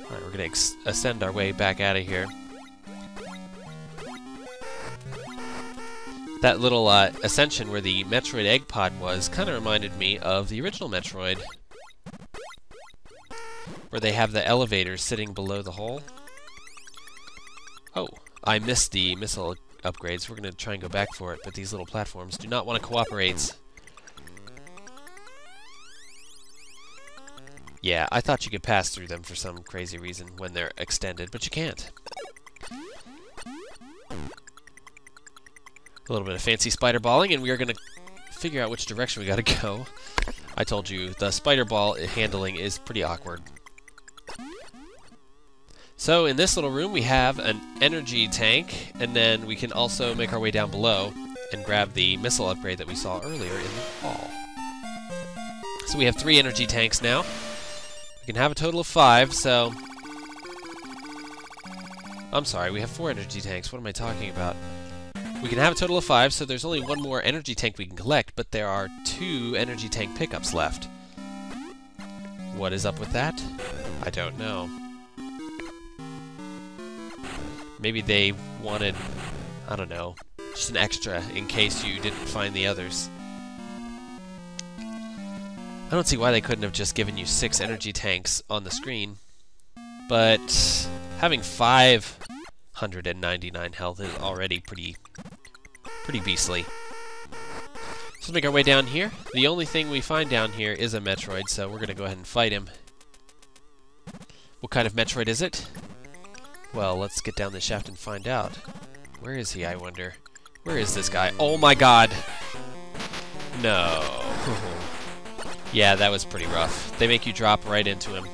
Alright, we're gonna ascend our way back out of here. That little ascension where the Metroid egg pod was kind of reminded me of the original Metroid, where they have the elevators sitting below the hole. Oh, I missed the missile upgrades. We're going to try and go back for it, but these little platforms do not want to cooperate. Yeah, I thought you could pass through them for some crazy reason when they're extended, but you can't. A little bit of fancy spider balling, and we are going to figure out which direction we got to go. I told you, the spider ball handling is pretty awkward. So in this little room we have an energy tank, and then we can also make our way down below and grab the missile upgrade that we saw earlier in the hall. So we have 3 energy tanks now. We can have a total of 5, so... I'm sorry, we have 4 energy tanks. What am I talking about? We can have a total of 5, so there's only 1 more energy tank we can collect, but there are 2 energy tank pickups left. What is up with that? I don't know. Maybe they wanted, I don't know, just an extra in case you didn't find the others. I don't see why they couldn't have just given you 6 energy tanks on the screen, but having 599 health is already pretty beastly. So let's make our way down here. The only thing we find down here is a Metroid, so we're going to go ahead and fight him. What kind of Metroid is it? Well, let's get down the shaft and find out. Where is he, I wonder? Where is this guy? Oh my god! No. Yeah, that was pretty rough. They make you drop right into him.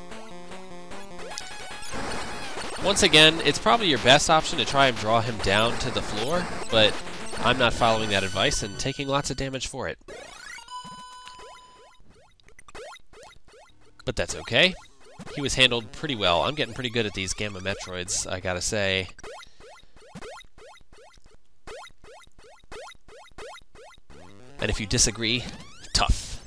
Once again, it's probably your best option to try and draw him down to the floor, but I'm not following that advice and taking lots of damage for it. But that's okay. He was handled pretty well. I'm getting pretty good at these Gamma Metroids, I gotta say. And if you disagree, tough.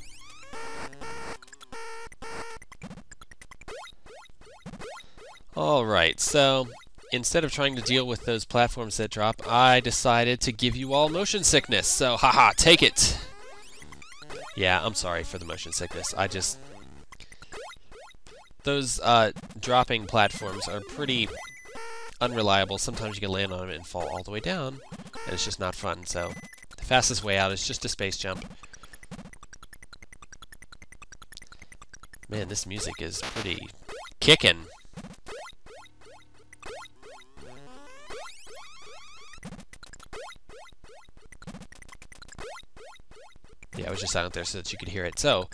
Alright, so instead of trying to deal with those platforms that drop, I decided to give you all motion sickness. So, haha, take it! Yeah, I'm sorry for the motion sickness. Those dropping platforms are pretty unreliable. Sometimes you can land on them and fall all the way down, and it's just not fun. So the fastest way out is just a space jump. Man, this music is pretty kickin'. Yeah, I was just out there so that you could hear it. So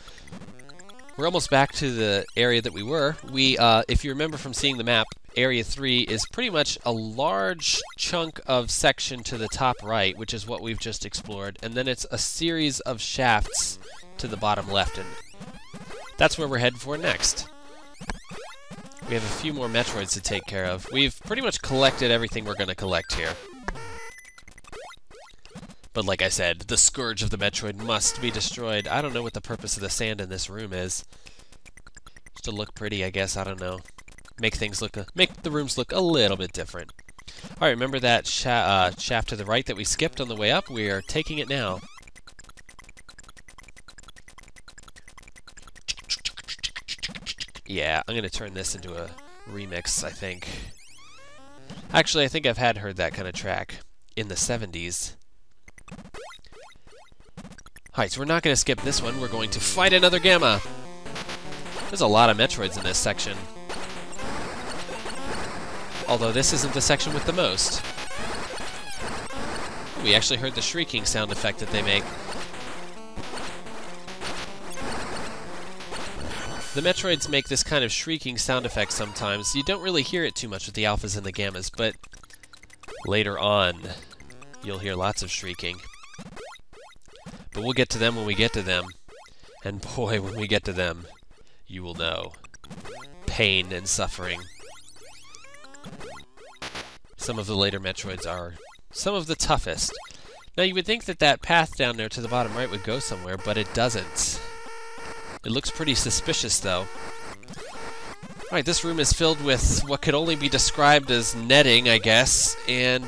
we're almost back to the area that we were. If you remember from seeing the map, Area 3 is pretty much a large chunk of section to the top right, which is what we've just explored, and then it's a series of shafts to the bottom left, and that's where we're headed for next. We have a few more Metroids to take care of. We've pretty much collected everything we're going to collect here. But like I said, the Scourge of the Metroid must be destroyed. I don't know what the purpose of the sand in this room is. Just to look pretty, I guess. I don't know. Make the rooms look a little bit different. Alright, remember that shaft to the right that we skipped on the way up? We are taking it now. Yeah, I'm going to turn this into a remix, I think. Actually, I think I've heard that kind of track in the 70s. Alright, so we're not going to skip this one. We're going to fight another Gamma. There's a lot of Metroids in this section. Although this isn't the section with the most. We actually heard the shrieking sound effect that they make. The Metroids make this kind of shrieking sound effect sometimes. You don't really hear it too much with the Alphas and the Gammas, but later on, you'll hear lots of shrieking. But we'll get to them when we get to them. And boy, when we get to them, you will know. Pain and suffering. Some of the later Metroids are some of the toughest. Now you would think that that path down there to the bottom right would go somewhere, but it doesn't. It looks pretty suspicious though. Alright, this room is filled with what could only be described as netting, I guess, and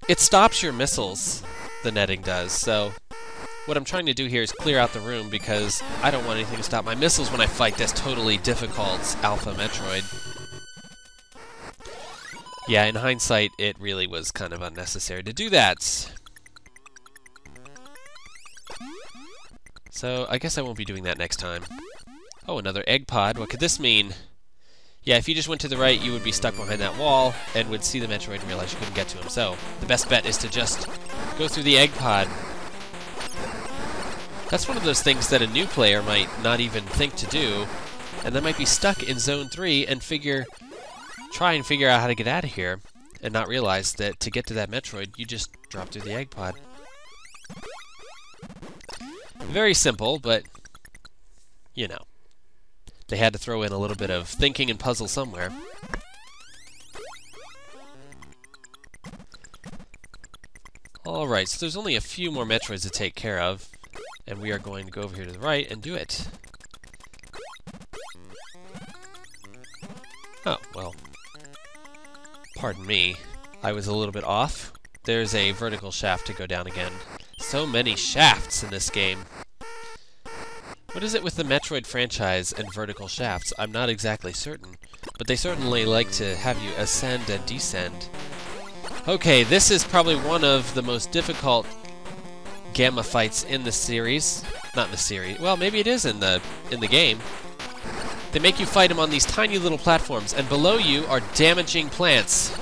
it stops your missiles, the netting does, so what I'm trying to do here is clear out the room because I don't want anything to stop my missiles when I fight this totally difficult Alpha Metroid. Yeah, in hindsight, it really was kind of unnecessary to do that. So, I guess I won't be doing that next time. Oh, another egg pod. What could this mean? Yeah, if you just went to the right, you would be stuck behind that wall and would see the Metroid and realize you couldn't get to him. So, the best bet is to just go through the egg pod. That's one of those things that a new player might not even think to do, and they might be stuck in Zone 3 and try and figure out how to get out of here, and not realize that to get to that Metroid, you just drop through the egg pod. Very simple, but, you know. They had to throw in a little bit of thinking and puzzle somewhere. Alright, so there's only a few more Metroids to take care of, and we are going to go over here to the right and do it. Oh, well. Pardon me. I was a little bit off. There's a vertical shaft to go down again. So many shafts in this game. What is it with the Metroid franchise and vertical shafts? I'm not exactly certain, but they certainly like to have you ascend and descend. Okay, this is probably one of the most difficult Gamma fights in the series. Not in the series. Well, maybe it is in the game. They make you fight them on these tiny little platforms, and below you are damaging plants.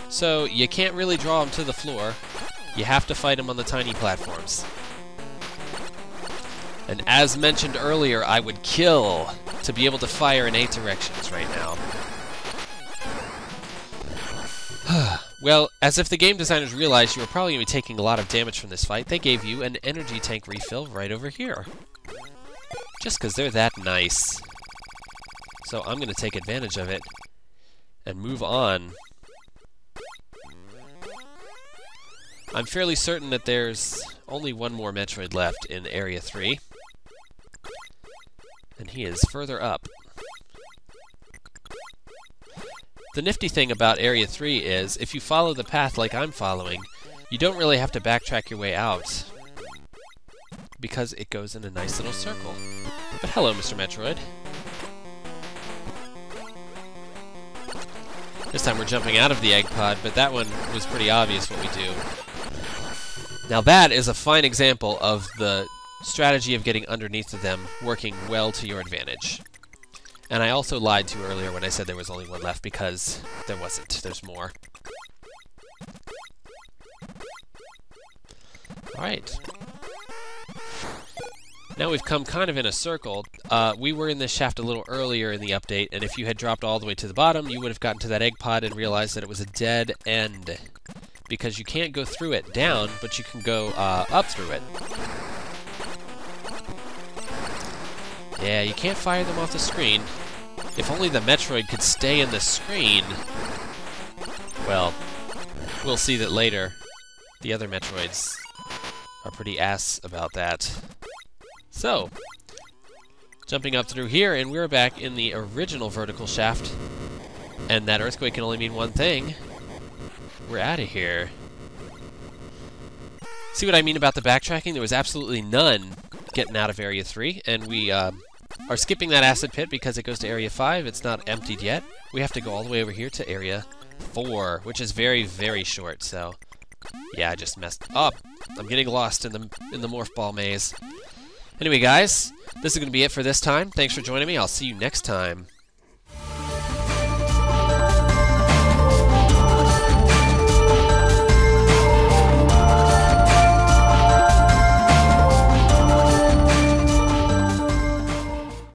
So you can't really draw them to the floor. You have to fight them on the tiny platforms. And as mentioned earlier, I would kill to be able to fire in 8 directions right now. Well, as if the game designers realized you were probably going to be taking a lot of damage from this fight, they gave you an energy tank refill right over here. Just because they're that nice. So I'm going to take advantage of it and move on. I'm fairly certain that there's only one more Metroid left in Area 3. And he is further up. The nifty thing about Area 3 is, if you follow the path like I'm following, you don't really have to backtrack your way out, because it goes in a nice little circle. But hello, Mr. Metroid. This time we're jumping out of the egg pod, but that one was pretty obvious what we do. Now that is a fine example of the strategy of getting underneath of them working well to your advantage. And I also lied to you earlier when I said there was only one left, because there wasn't. There's more. Alright. Now we've come kind of in a circle. We were in this shaft a little earlier in the update, and if you had dropped all the way to the bottom, you would have gotten to that egg pod and realized that it was a dead end. Because you can't go through it down, but you can go up through it. Yeah, you can't fire them off the screen. If only the Metroid could stay in the screen. Well, we'll see that later. The other Metroids are pretty ass about that. So, jumping up through here, and we're back in the original vertical shaft. And that earthquake can only mean one thing. We're out of here. See what I mean about the backtracking? There was absolutely none getting out of Area 3, and we are skipping that acid pit because it goes to Area 5. It's not emptied yet. We have to go all the way over here to Area 4, which is very, very short, so yeah, I just messed up. I'm getting lost in the morph ball maze. Anyway, guys, this is going to be it for this time. Thanks for joining me. I'll see you next time.